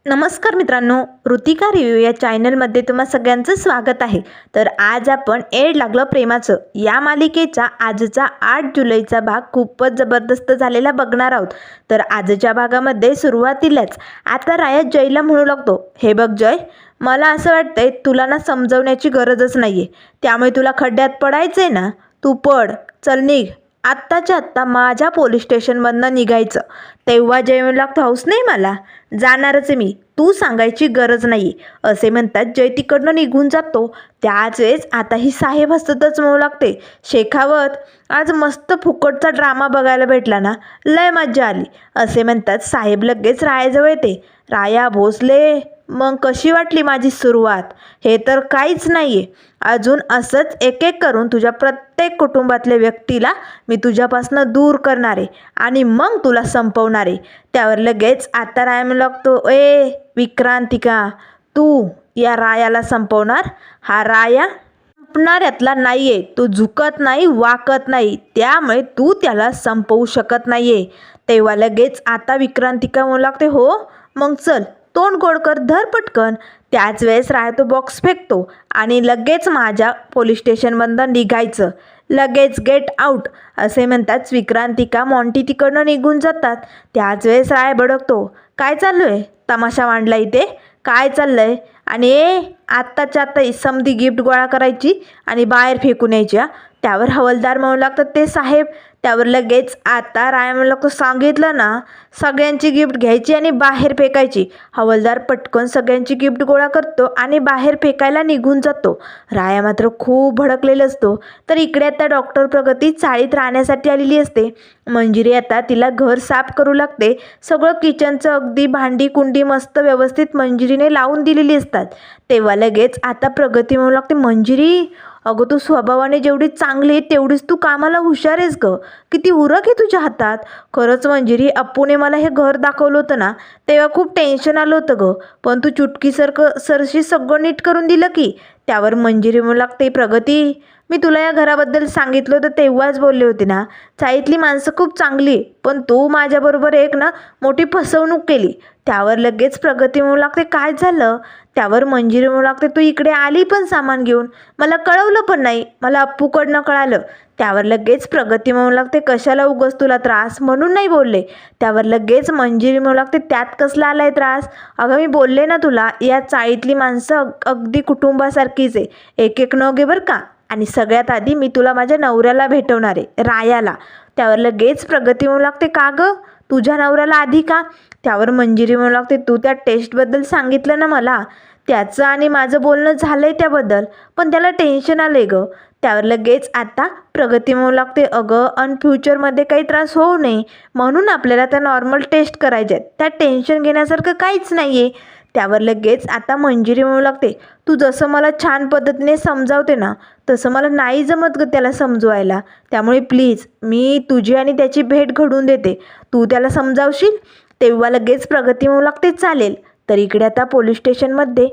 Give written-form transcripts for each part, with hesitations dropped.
नमस्कार मित्रांनो, ऋतिका रिव्ह्यू या चॅनलमध्ये तुम्हा सगळ्यांचं स्वागत आहे. तर आज आपण एड लागलं प्रेमाचं या मालिकेचा आजचा 8 जुलैचा भाग खूपच जबरदस्त झालेला बघणार आहोत. तर आजच्या भागामध्ये सुरुवातीलाच आता राया जयला म्हणू लागतो, हे बघ जय, मला असं वाटतंय तुला ना समजवण्याची गरजच नाही आहे. त्यामुळे तुला खड्ड्यात पडायचं आहे ना, तू पड, चल निघ, आत्ताच्या आत्ता माझ्या पोलीस स्टेशनमधनं निघायचं. तेव्हा जय म्हणू लागतो, हौस नाही मला, जाणारच आहे मी, तू सांगायची गरज नाही असे म्हणतात जय तिकडनं निघून जातो. त्याच वेळेस आता ही साहेब हसतच म्हणू लागते, शेखावत, आज मस्त फुकटचा ड्रामा बघायला भेटला ना, लय मज्जा आली असे म्हणतात. साहेब लगेच रायाजवळ येते. राया भोसले, मग कशी वाटली माझी सुरुवात? हे तर काहीच नाही आहे, अजून असंच एक एक करून तुझ्या प्रत्येक कुटुंबातल्या व्यक्तीला मी तुझ्यापासून दूर करणार आहे आणि मग तुला संपवणार आहे. त्यावर लगेच आता राया म्हणू लागतो, ए विक्रांतिका, तू या रायाला संपवणार? हा राया संपणाऱ्यातला नाही आहे, तो झुकत नाही, वाकत नाही, त्यामुळे तू त्याला संपवू शकत नाही आहे. तेव्हा लगेच आता विक्रांतिका म्हणू लागते, हो मग चल तोंड गोड कर, धर पटकन. त्याच वेळेस राया तो बॉक्स फेकतो आणि लगेच माझ्या पोलीस स्टेशनमधनं निघायचं, लगेच गेट आऊट असे म्हणताच विक्रांतिका मॉन्टी तिकडनं निघून जातात. त्याच वेळेस राय भडकतो, काय चालू आहे, तमाशा मांडला इथे, काय चाललं आहे? आणि आत्ताच्या आत्ता समधी गिफ्ट गोळा करायची आणि बाहेर फेकून यायची. त्यावर हवालदार म्हणू लागतात, ते साहेब. त्यावर लगेच आता राय म्हणू लागतो, सांगितलं ना, सगळ्यांची गिफ्ट घ्यायची आणि बाहेर फेकायची. हवालदार पटकन सगळ्यांची गिफ्ट गोळा करतो आणि बाहेर फेकायला निघून जातो. राया मात्र खूप भडकलेला असतो. तर इकडे आता डॉक्टर प्रगती चाळीत राहण्यासाठी आलेली असते. मंजिरी आता तिला घर साफ करू लागते. सगळं किचनचं अगदी भांडी कुंडी मस्त व्यवस्थित मंजिरीने लावून दिलेली असतात. तेव्हा लगेच आता प्रगती म्हणू लागते, मंजिरी अगं तू स्वभावाने जेवढी चांगली तेवढीच तू कामाला हुशार आहेस ग, किती उरक आहे तुझ्या हातात. खरंच मंजिरी, अप्पूने मला हे घर दाखवलं होतं ना, तेव्हा खूप टेन्शन आलं होतं ग, पण तू सरशी सगळं नीट करून दिलं की. त्यावर मंजिरी म्हणू लागते, प्रगती, मी तुला या घराबद्दल सांगितलं होतं तेव्हाच बोलले होते ना, चाळीतली माणसं खूप चांगली, पण तू माझ्याबरोबर एक ना मोठी फसवणूक केली. त्यावर लगेच प्रगती म्हणू लागते, काय झालं? त्यावर मंजिरी म्हणू लागते, तू इकडे आली पण सामान घेऊन, मला कळवलं पण नाही, मला अप्पूकडनं कळालं. त्यावर लगेच प्रगती म्हणू लागते, कशाला उगाच तुला त्रास, म्हणून नाही बोलले. त्यावर लगेच मंजिरी म्हणू लागते, त्यात कसला आलाय त्रास? अगं मी बोलले ना तुला, या चाळीतली माणसं अगदी कुटुंबासारखीच आहे, एक एक न घे बरं का, आणि सगळ्यात आधी मी तुला माझ्या नवऱ्याला भेटवणार आहे, रायाला. त्यावर लगेच प्रगती म्हणू लागते, का गं, तुझ्या नवऱ्याला आधी का? त्यावर मंजिरी म्हणू लागते, तू त्या टेस्टबद्दल सांगितलं ना मला, त्याचं आणि माझं बोलणं झालं आहे त्याबद्दल, पण त्याला टेन्शन आलं आहे गं. त्यावर लगेच आता प्रगती म्हणू लागते, अगं अन फ्युचरमध्ये काही त्रास होऊ नये म्हणून आपल्याला त्या नॉर्मल टेस्ट करायच्या आहेत, त्या टेन्शन घेण्यासारखं काहीच नाही आहे. त्यावर लगेच आता मंजिरी म्हणू लागते, तू जसं मला छान पद्धतीने समजावते ना, तसं मला नाही जमत ग त्याला समजवायला, त्यामुळे प्लीज मी तुझी आणि त्याची भेट घडवून देते, तू त्याला समजावशील? तेव्हा लगेच प्रगती म्हणू लागते, चालेल. तर इकडे आता पोलीस स्टेशनमध्ये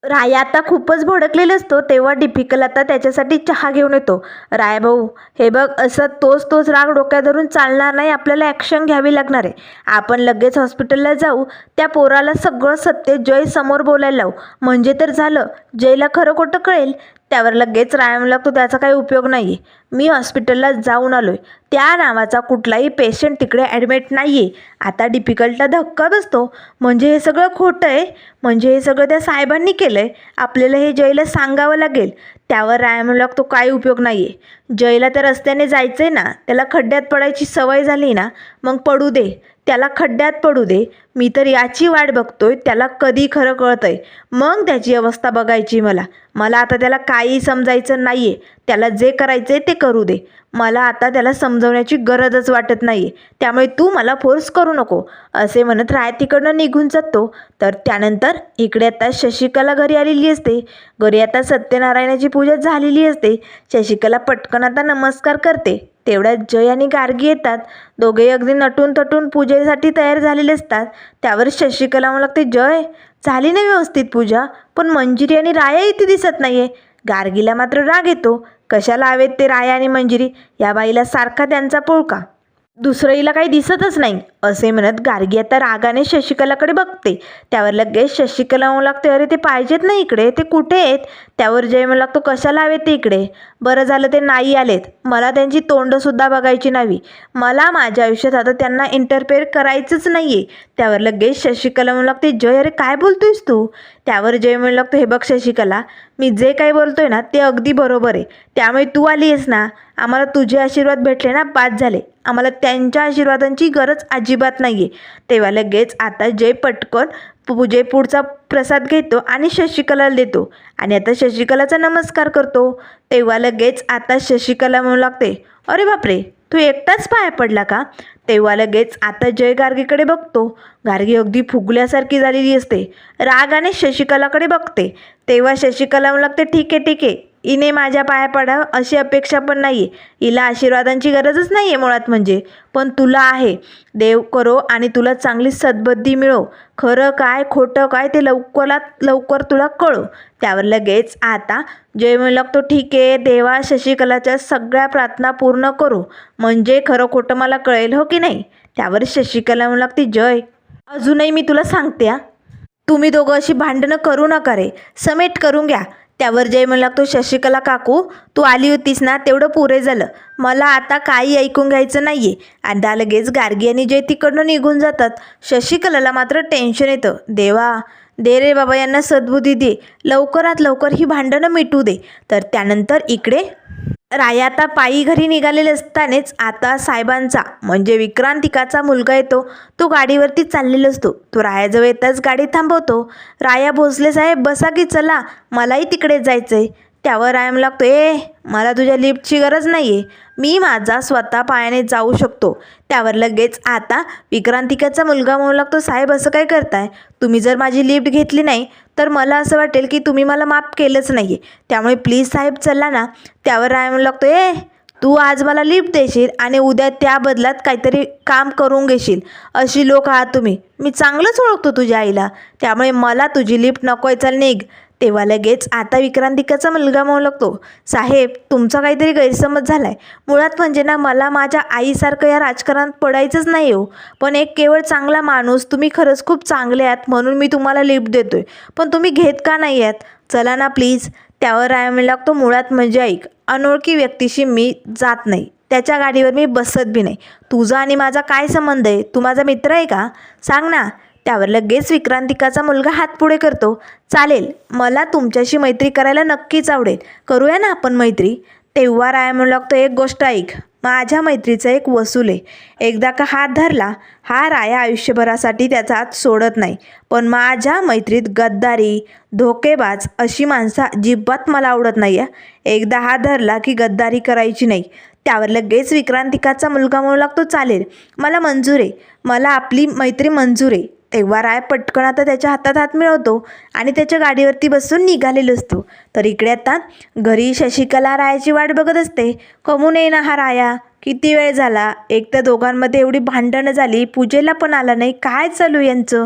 राया आता खूपच भडकलेला असतो. तेव्हा डिफिकल्ट आता त्याच्यासाठी चहा घेऊन येतो. राया भाऊ, हे बघ, असं तोच राग डोक्यात धरून चालणार नाही, आपल्याला ॲक्शन घ्यावी लागणार आहे. आपण लगेच हॉस्पिटलला जाऊ, त्या पोराला सगळं सत्य जय समोर बोलायला लावू, म्हणजे तर झालं, जयला खरं खोटं कळेल. त्यावर लगेच राया म्हणू लागतो, त्याचा काही उपयोग नाही आहे, मी हॉस्पिटलला जाऊन आलो आहे, त्या नावाचा कुठलाही पेशंट तिकडे ॲडमिट नाही आहे. आता डिफिकल्टला धक्का बसतो, म्हणजे हे सगळं खोटं आहे, म्हणजे हे सगळं त्या साहेबांनी केलं आहे, आपल्याला हे जयला सांगावं लागेल. त्यावर राया म्हणू लागतो, काही उपयोग नाही आहे, जयला त्या रस्त्याने जायचं आहे ना, त्याला खड्ड्यात पडायची सवय झाली ना, मग पडू दे, त्याला खड्ड्यात पडू दे, मी तर याची वाट बघतोय, त्याला कधी खरं कळतंय मग त्याची अवस्था बघायची. मला आता त्याला काही समजायचं नाही आहे, त्याला जे करायचं आहे ते करू दे, मला आता त्याला समजवण्याची गरजच वाटत नाही आहे, त्यामुळे तू मला फोर्स करू नको असे म्हणत राया तिकडनं निघून जातो. तर त्यानंतर इकडे आता शशिकला घरी आलेली असते. घरी आता सत्यनारायणाची पूजा झालेली असते. शशिकला पटकन आता नमस्कार करते. तेवढ्यात जय आणि गार्गी येतात. दोघे अगदी नटून थटून पूजेसाठी तयार झालेले असतात. त्यावर शशिकला म्हणू लागते, जय, झाली ना व्यवस्थित पूजा, पण मंजिरी आणि राया इथे दिसत नाही आहे. गार्गीला मात्र राग येतो, कशाला हवेत ते राया आणि मंजिरी, या बाईला सारखा त्यांचा पोळका. दुसरं हिला काही दिसतच नाही असे म्हणत गार्गी आता रागाने शशिकलाकडे बघते. त्यावर लगेच शशिकला म्हणू लागते, अरे ते पाहिजेत ना इकडे, ते कुठे आहेत? त्यावर जय म्हणू लागतो, कशाला हवे ते इकडे? बरं झालं ते नाही आलेत, मला त्यांची तोंडसुद्धा बघायची नाही. मला माझ्या आयुष्यात आता त्यांना इंटरफेअर करायचंच नाही आहे. त्यावर लगेच शशिकला म्हणू लागते, जय अरे काय बोलतोयस तू? त्यावर जय म्हणू लागतो, हे बघ शशिकला, मी जे काही बोलतोय ना ते अगदी बरोबर आहे. त्यामुळे तू आली आहेस ना, आम्हाला तुझे आशीर्वाद भेटले ना बाद झाले. आम्हाला त्यांच्या आशीर्वादांची गरज अजिबात नाही आहे. तेव्हा लगेच आता जय पटकन पुढचा प्रसाद घेतो आणि शशिकलाला देतो आणि आता शशिकलाचा नमस्कार करतो. तेव्हा लगेच आता शशिकला म्हणू लागते, अरे बापरे, तू एकटाच पाया पडला का? तेव्हा लगेच आता जय गार्गीकडे बघतो. गार्गी अगदी फुगल्यासारखी झालेली असते. रागाने शशिकलाकडे बघते. तेव्हा शशिकला म्हणू लागते, ठीक आहे ठीक आहे, हिने माझ्या पाया पडावं अशी अपेक्षा पण नाही आहे. हिला आशीर्वादांची गरजच नाही आहे मुळात म्हणजे. पण तुला आहे. देव करो आणि तुला चांगली सद्बुद्धी मिळो. खरं काय खोटं काय ते लवकरात लवकर तुला कळो. त्यावर लगेच आता जय म्हणू लागतो, ठीक आहे देवा, शशिकलाच्या सगळ्या प्रार्थना पूर्ण करू म्हणजे खरं खोटं मला कळेल, हो की नाही? त्यावर शशिकला म्हणू लागते, जय अजूनही मी तुला सांगते तुम्ही दोघं अशी भांडणं करू नका रे, समेट करून घ्या. त्यावर जय म्हणू लागतो, शशिकला काकू तू आली होतीस ना तेवढं पुरे झालं, मला आता काही ऐकून घ्यायचं नाही आहे. आता लगेच गार्गी आणि जय तिकडनं निघून जातात. शशिकलाला मात्र टेन्शन येतं. देवा दे रे बाबा यांना सद्बुद्धी दे, लवकरात लवकर ही भांडणं मिटू दे. तर त्यानंतर इकडे राया आता पायी घरी निघालेले असतानाच आता साहेबांचा म्हणजे विक्रांतिकाचा मुलगा येतो. तो गाडीवरती चाललेला असतो. तो रायाजवळ येताच गाडी थांबवतो. राया भोसले साहेब बसा की, चला मलाही तिकडे जायचं आहे. त्यावर राया म्हणू लागतो, मला तुझ्या लिफ्टची गरज नाही आहे, मी माझा स्वतः पायाने जाऊ शकतो. त्यावर लगेच आता विक्रांतिकाचा मुलगा म्हणू लागतो, साहेब असं काय करताय? तुम्ही जर माझी लिफ्ट घेतली नाही तर मला असं वाटेल की तुम्ही मला माफ केलंच नाही आहे. त्यामुळे प्लीज साहेब चला ना. त्यावर राय म्हणू लागतो, तू आज मला लिफ्ट देशील आणि उद्या त्या बदल्यात काहीतरी काम करून घेशील, अशी लोक आहात तुम्ही. मी चांगलंच ओळखतो तुझ्या आईला, त्यामुळे मला तुझी लिफ्ट नको आहे, चल निघ. तेव्हा लगेच आता विक्रांतिकाचा मुलगा म्हणू लागतो, साहेब तुमचा काहीतरी गैरसमज झाला आहे. मुळात म्हणजे ना मला माझ्या आईसारखं या राजकारणात पडायचंच नाही हो, पण एक केवळ चांगला माणूस, तुम्ही खरंच खूप चांगले आहात म्हणून मी तुम्हाला लिफ्ट देतोय, पण तुम्ही घेत का नाही आहात? चला ना प्लीज. त्यावर राय म्हणू लागतो, मुळात म्हणजे ऐक, अनोळखी व्यक्तीशी मी जात नाही, त्याच्या गाडीवर मी बसत बी नाही. तुझा आणि माझा काय संबंध आहे? तू माझा मित्र आहे का? सांग ना. त्यावर लगेच विक्रांतिकाचा मुलगा हात पुढे करतो, चालेल मला तुमच्याशी मैत्री करायला नक्कीच आवडेल, करूया ना आपण मैत्री. तेव्हा राया म्हणू लागतो, एक गोष्ट ऐक, माझ्या मैत्रीचा एक वसूल आहे. एकदा का हात धरला, हा राया आयुष्यभरासाठी त्याचा हात सोडत नाही. पण माझ्या मैत्रीत गद्दारी, धोकेबाज अशी माणसं अजिबात मला आवडत नाही आहे. एकदा हात धरला की गद्दारी करायची नाही. त्यावर लगेच विक्रांतिकाचा मुलगा म्हणू लागतो, चालेल मला मंजूर आहे, मला आपली मैत्री मंजूर आहे. तेव्हा राय पटकन आता त्याच्या हातात हात मिळवतो आणि त्याच्या गाडीवरती बसून निघालेलो असतो. तर इकडे आता घरी शशिकला रायाची वाट बघत असते. कमून येईना हा राया, किती वेळ झाला, एक तर दोघांमध्ये एवढी भांडणं झाली, पूजेला पण आला नाही, काय चालू यांचं?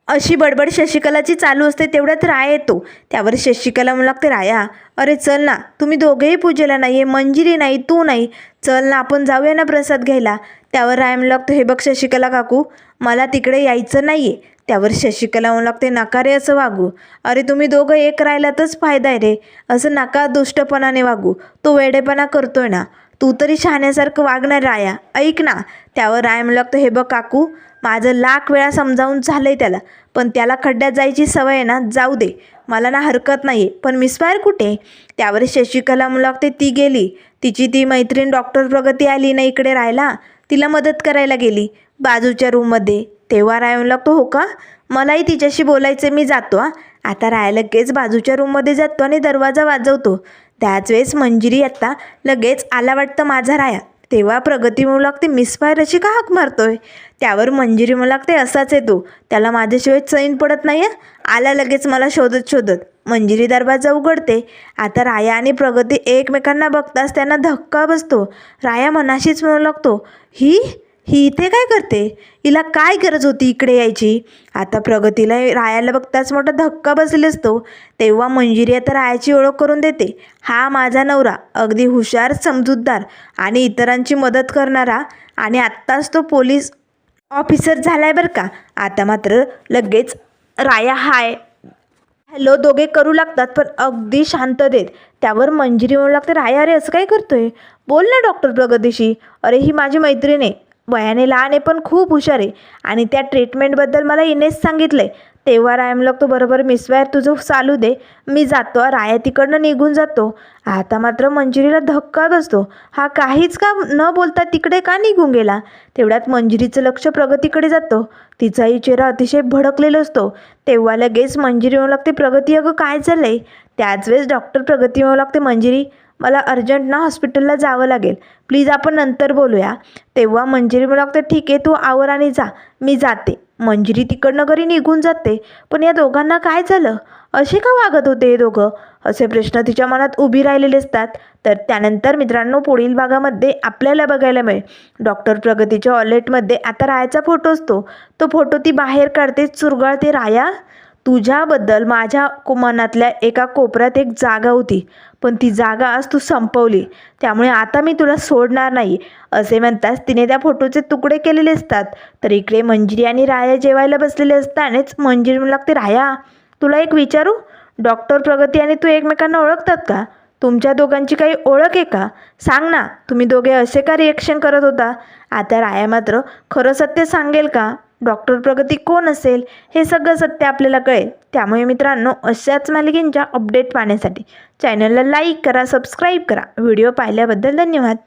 अशी बडबड शशिकलाची चालू असते. तेवढ्यात राया येतो. त्यावर शशिकला म्हणू लागते, राया अरे चल ना, तुम्ही दोघेही पूजेला नाही आहे, मंजिरी नाही, तू नाही, चल ना आपण जाऊया ना प्रसाद घ्यायला. त्यावर राया म्हणू लागतो, हे बघ शशिकला काकू, मला तिकडे यायचं नाही आहे. त्यावर शशिकला म्हणू लागते, नका रे असं वागू, अरे तुम्ही दोघं एक राहिलातच फायदा आहे रे, असं नका दुष्टपणाने वागू, तो वेडेपणा करतोय ना, तू तरी शहाण्यासारखं वागणार राया, ऐक ना. त्यावर राया म्हणू लागतो, हे बघ काकू, माझं लाख वेळा समजावून झालं आहे त्याला, पण त्याला खड्ड्यात जायची सवय आहे ना, जाऊ दे, मला ना हरकत नाही आहे, पण मिसफायर कुठे? त्यावर शशिकला म्हणू लागते, ती गेली, तिची ती मैत्रीण डॉक्टर प्रगती आली ना इकडे राहायला, तिला मदत करायला गेली बाजूच्या रूममध्ये. तेव्हा राय म्हणू लागतो, हो का, मलाही तिच्याशी बोलायचं, मी जातो आता. राय लगेच बाजूच्या रूममध्ये जातो आणि दरवाजा वाजवतो. त्याच वेळेस मंजिरी आता लगेच आला वाटतं माझा राया. तेव्हा प्रगती म्हणू लागते, मिसफायर अशी का हाक मारतोय? त्यावर मंजिरी म्हणू लागते, असाच आहे तो, त्याला माझ्याशिवाय चैन पडत नाही आहे, आला लगेच मला शोधत शोधत. मंजिरी दरवाजा उघडते. आता राया आणि प्रगती एकमेकांना बघताच त्यांना धक्का बसतो. राया मनाशीच म्हणू लागतो, ही ही इथे काय करते? हिला काय गरज होती इकडे यायची? आता प्रगतीला रायाला बघताच मोठा धक्का बसलेला असतो. तेव्हा मंजिरी आता रायाची ओळख करून देते. हा माझा नवरा, अगदी हुशार, समजूतदार आणि इतरांची मदत करणारा, आणि आत्ताच तो पोलीस ऑफिसर झालाय बरं का. आता मात्र लगेच राया हाय हॅलो दोघे करू लागतात, पण अगदी शांततेत. त्यावर मंजिरी म्हणू लागते, राया अरे असं काय करतोय? बोल ना डॉक्टर प्रगतीशी. अरे ही माझी मैत्रीण आहे, वयाने लहान आहे पण खूप हुशार आहे, आणि त्या ट्रीटमेंटबद्दल मला हिनेच सांगितलं आहे. तेव्हा राया म्हणू लागतो, बरोबर मिसवायर तुझं चालू दे, मी जातो. राया तिकडनं निघून जातो. आता मात्र मंजिरीला धक्का बसतो. हा काहीच का न बोलता तिकडे का निघून गेला? तेवढ्यात मंजिरीचं लक्ष प्रगतीकडे जातं. तिचाही चेहरा अतिशय भडकलेला असतो. तेव्हा लगेच मंजिरी म्हणू लागते, प्रगती अगं काय झालंय? त्याच वेळेस डॉक्टर प्रगती म्हणू लागते, मंजिरी मला अर्जंट ना हॉस्पिटलला जावं लागेल, प्लीज आपण नंतर बोलूया. तेव्हा मंजिरी म्हणू लागते, ठीक आहे तू आवर आणि जा, मी जाते. मंजिरी तिकडनं घरी निघून जाते. पण या दोघांना काय झालं? असे का वागत होते हे दोघं? असे प्रश्न तिच्या मनात उभी राहिलेले असतात. तर त्यानंतर मित्रांनो पुढील भागामध्ये आपल्याला बघायला मिळेल, डॉक्टर प्रगतीच्या वॉलेटमध्ये आता रायाचा फोटो असतो. तो फोटो ती बाहेर काढते, चुरगळते, राया तुझ्याबद्दल माझ्या मनातल्या एका कोपऱ्यात एक जागा होती, पण ती जागा आज तू संपवली, त्यामुळे आता मी तुला सोडणार नाही, असे म्हणताच तिने त्या फोटोचे तुकडे केलेले असतात. तर इकडे मंजिरी आणि राया जेवायला बसलेले असतानाच मंजिरी म्हणू लागते, राया तुला एक विचारू, डॉक्टर प्रगती आणि तू एकमेकांना ओळखतात का? तुमच्या दोघांची काही ओळख आहे का? सांग ना, तुम्ही दोघे असे का रिॲक्शन करत होता? आता राया मात्र खरं सत्य सांगेल का? डॉक्टर प्रगती कोण असेल हे सगळं सत्य आपल्याला कळेल. त्यामुळे मित्रांनो अशाच मालिकेंच्या अपडेट पाहण्यासाठी चॅनलला लाईक करा, सबस्क्राईब करा. व्हिडिओ पाहिल्याबद्दल धन्यवाद.